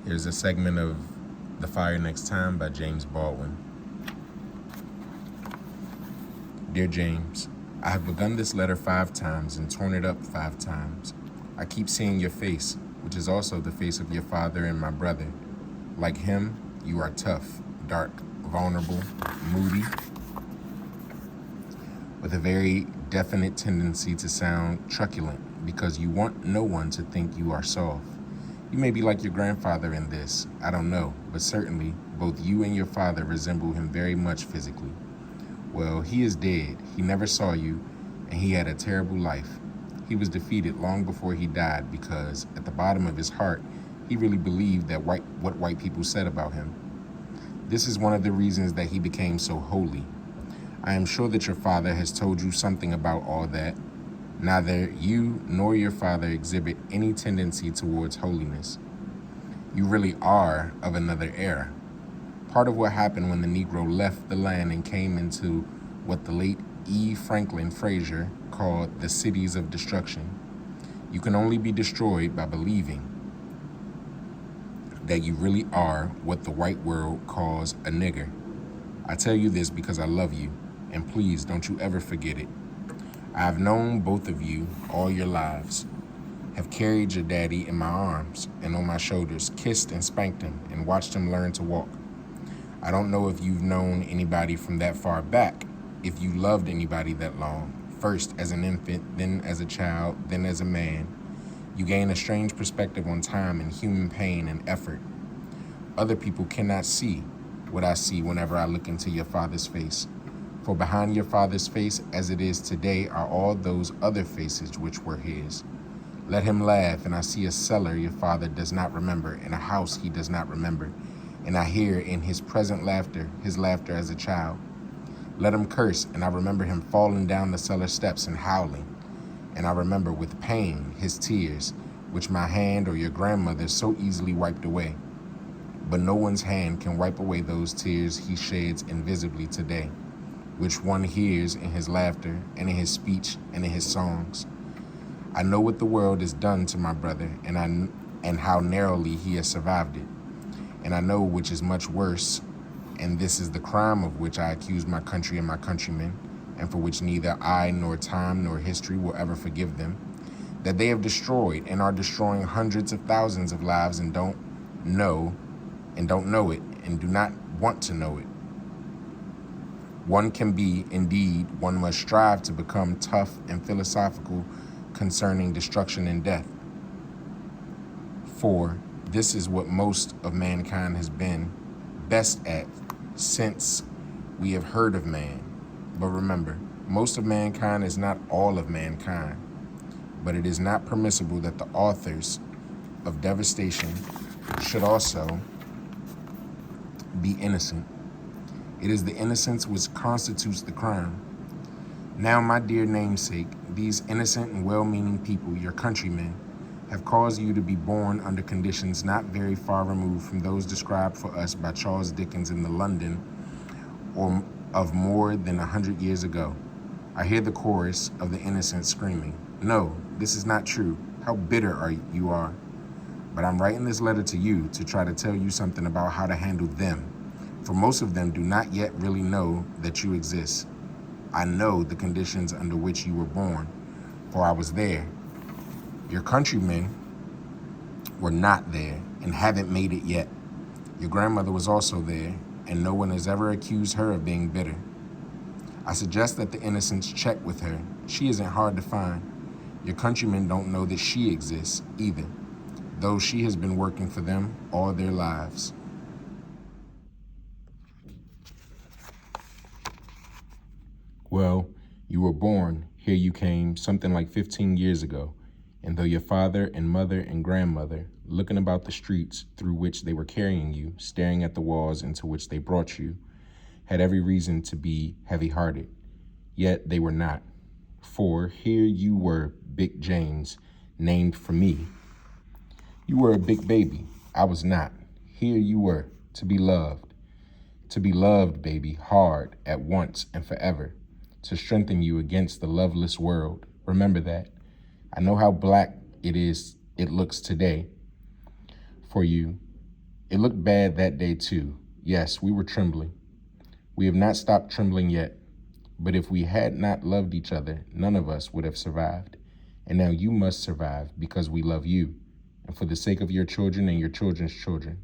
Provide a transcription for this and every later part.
Here's a segment of The Fire Next Time by James Baldwin. Dear James, I have begun this letter 5 times and torn it up 5 times. I keep seeing your face, which is also the face of your father and my brother. Like him, you are tough, dark, vulnerable, moody, with a very definite tendency to sound truculent because you want no one to think you are soft. You may be like your grandfather in this, I don't know, but certainly both you and your father resemble him very much physically. Well, he is dead, he never saw you, and he had a terrible life. He was defeated long before he died because, at the bottom of his heart, he really believed that what white people said about him. This is one of the reasons that he became so holy. I am sure that your father has told you something about all that. Neither you nor your father exhibit any tendency towards holiness. You really are of another era. Part of what happened when the Negro left the land and came into what the late E. Franklin Frazier called the cities of destruction. You can only be destroyed by believing that you really are what the white world calls a nigger. I tell you this because I love you, and please don't you ever forget it. I have known both of you all your lives, have carried your daddy in my arms and on my shoulders, kissed and spanked him, and watched him learn to walk. I don't know if you've known anybody from that far back, if you loved anybody that long, first as an infant, then as a child, then as a man. You gain a strange perspective on time and human pain and effort. Other people cannot see what I see whenever I look into your father's face. For behind your father's face, as it is today, are all those other faces which were his. Let him laugh, and I see a cellar your father does not remember, and a house he does not remember, and I hear in his present laughter, his laughter as a child. Let him curse, and I remember him falling down the cellar steps and howling, and I remember with pain his tears, which my hand or your grandmother so easily wiped away. But no one's hand can wipe away those tears he sheds invisibly today, which one hears in his laughter and in his speech and in his songs. I know what the world has done to my brother, and how narrowly he has survived it. And I know which is much worse, and this is the crime of which I accuse my country and my countrymen, and for which neither I nor time nor history will ever forgive them, that they have destroyed and are destroying hundreds of thousands of lives and don't know it and do not want to know it. One can be, indeed, one must strive to become tough and philosophical concerning destruction and death. For this is what most of mankind has been best at since we have heard of man. But remember, most of mankind is not all of mankind. But it is not permissible that the authors of devastation should also be innocent. It is the innocence which constitutes the crime. Now, my dear namesake, these innocent and well-meaning people, your countrymen, have caused you to be born under conditions not very far removed from those described for us by Charles Dickens in the London of more than 100 years ago. I hear the chorus of the innocent screaming, "No, this is not true. How bitter you are." But I'm writing this letter to you to try to tell you something about how to handle them, for most of them do not yet really know that you exist. I know the conditions under which you were born, for I was there. Your countrymen were not there and haven't made it yet. Your grandmother was also there, and no one has ever accused her of being bitter. I suggest that the innocents check with her. She isn't hard to find. Your countrymen don't know that she exists either, though she has been working for them all their lives. Well, you were born, here you came, something like 15 years ago, and though your father and mother and grandmother, looking about the streets through which they were carrying you, staring at the walls into which they brought you, had every reason to be heavy-hearted, yet they were not. For here you were, Big James, named for me. You were a big baby. I was not. Here you were, to be loved. To be loved, baby, hard, at once and forever, to strengthen you against the loveless world. Remember that. I know how black it looks today for you, It looked bad that day too. Yes, we were trembling. We have not stopped trembling yet. But if we had not loved each other, none of us would have survived. And now you must survive because we love you, and for the sake of your children and your children's children.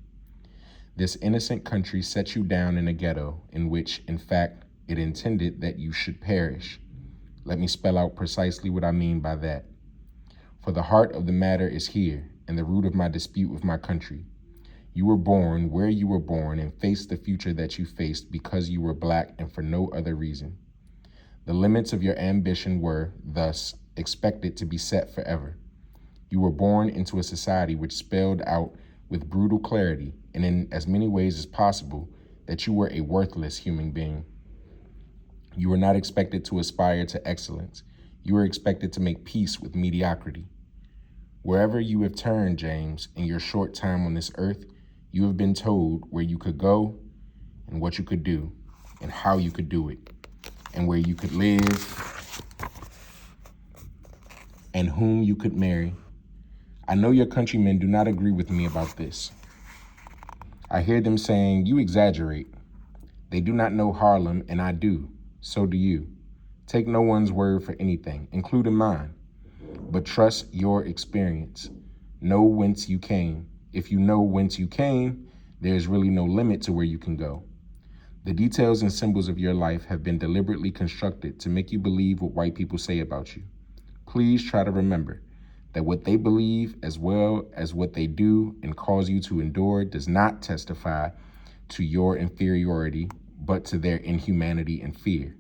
This innocent country set you down in a ghetto in which, in fact, it intended that you should perish. Let me spell out precisely what I mean by that. For the heart of the matter is here, and the root of my dispute with my country. You were born where you were born and faced the future that you faced because you were black and for no other reason. The limits of your ambition were, thus, expected to be set forever. You were born into a society which spelled out with brutal clarity, and in as many ways as possible, that you were a worthless human being. You were not expected to aspire to excellence. You were expected to make peace with mediocrity. Wherever you have turned, James, in your short time on this earth, you have been told where you could go and what you could do and how you could do it and where you could live and whom you could marry. I know your countrymen do not agree with me about this. I hear them saying, you exaggerate. They do not know Harlem, and I do. So do you. Take no one's word for anything, including mine, but trust your experience. Know whence you came. If you know whence you came, there is really no limit to where you can go. The details and symbols of your life have been deliberately constructed to make you believe what white people say about you. Please try to remember that what they believe as well as what they do and cause you to endure does not testify to your inferiority, but to their inhumanity and fear.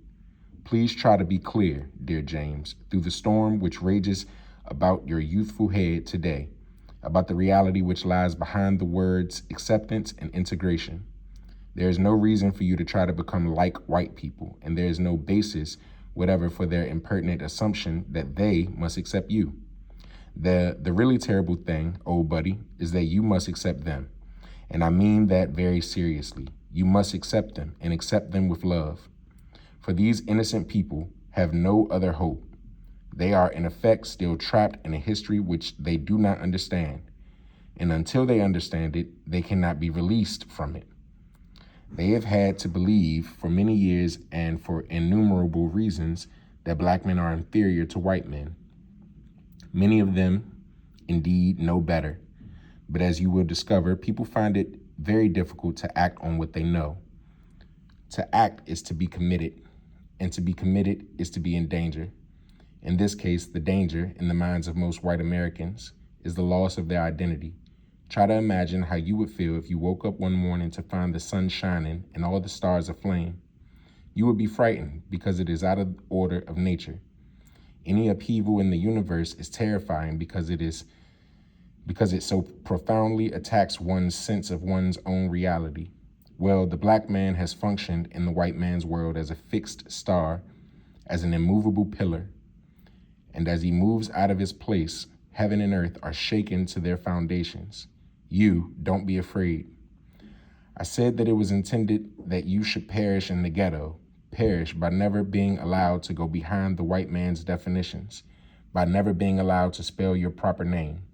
Please try to be clear, dear James, through the storm which rages about your youthful head today, about the reality which lies behind the words acceptance and integration. There is no reason for you to try to become like white people, and there is no basis whatever for their impertinent assumption that they must accept you. The really terrible thing, old buddy, is that you must accept them. And I mean that very seriously. You must accept them and accept them with love. For these innocent people have no other hope. They are in effect still trapped in a history which they do not understand. And until they understand it, they cannot be released from it. They have had to believe for many years and for innumerable reasons that black men are inferior to white men. Many of them, indeed, know better. But as you will discover, people find it very difficult to act on what they know. To act is to be committed, and to be committed is to be in danger. In this case, the danger, in the minds of most white Americans, is the loss of their identity. Try to imagine how you would feel if you woke up one morning to find the sun shining and all the stars aflame. You would be frightened because it is out of order of nature. Any upheaval in the universe is terrifying because it so profoundly attacks one's sense of one's own reality. Well, the black man has functioned in the white man's world as a fixed star, as an immovable pillar. And as he moves out of his place, heaven and earth are shaken to their foundations. You, don't be afraid. I said that it was intended that you should perish in the ghetto, perish by never being allowed to go behind the white man's definitions, by never being allowed to spell your proper name.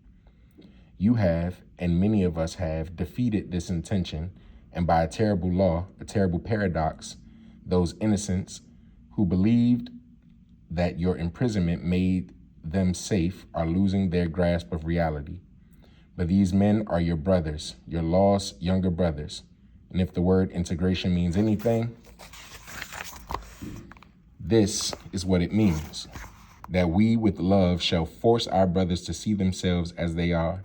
You have, and many of us have, defeated this intention, and by a terrible law, a terrible paradox, those innocents who believed that your imprisonment made them safe are losing their grasp of reality. But these men are your brothers, your lost younger brothers. And if the word integration means anything, this is what it means, that we with love shall force our brothers to see themselves as they are,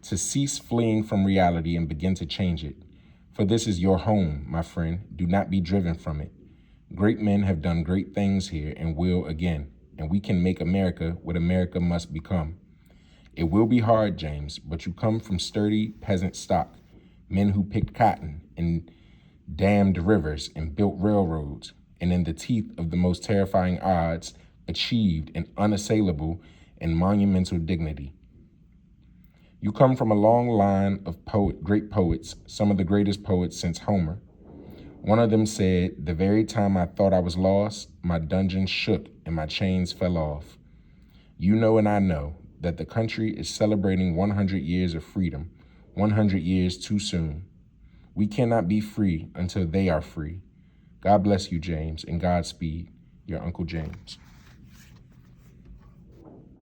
to cease fleeing from reality and begin to change it. For this is your home, my friend. Do not be driven from it. Great men have done great things here and will again, and we can make America what America must become. It will be hard, James, but you come from sturdy peasant stock, men who picked cotton and dammed rivers and built railroads, and in the teeth of the most terrifying odds, achieved an unassailable and monumental dignity. You come from a long line of great poets, some of the greatest poets since Homer. One of them said, "The very time I thought I was lost, my dungeon shook and my chains fell off." You know and I know that the country is celebrating 100 years of freedom, 100 years too soon. We cannot be free until they are free. God bless you, James, and Godspeed, your Uncle James.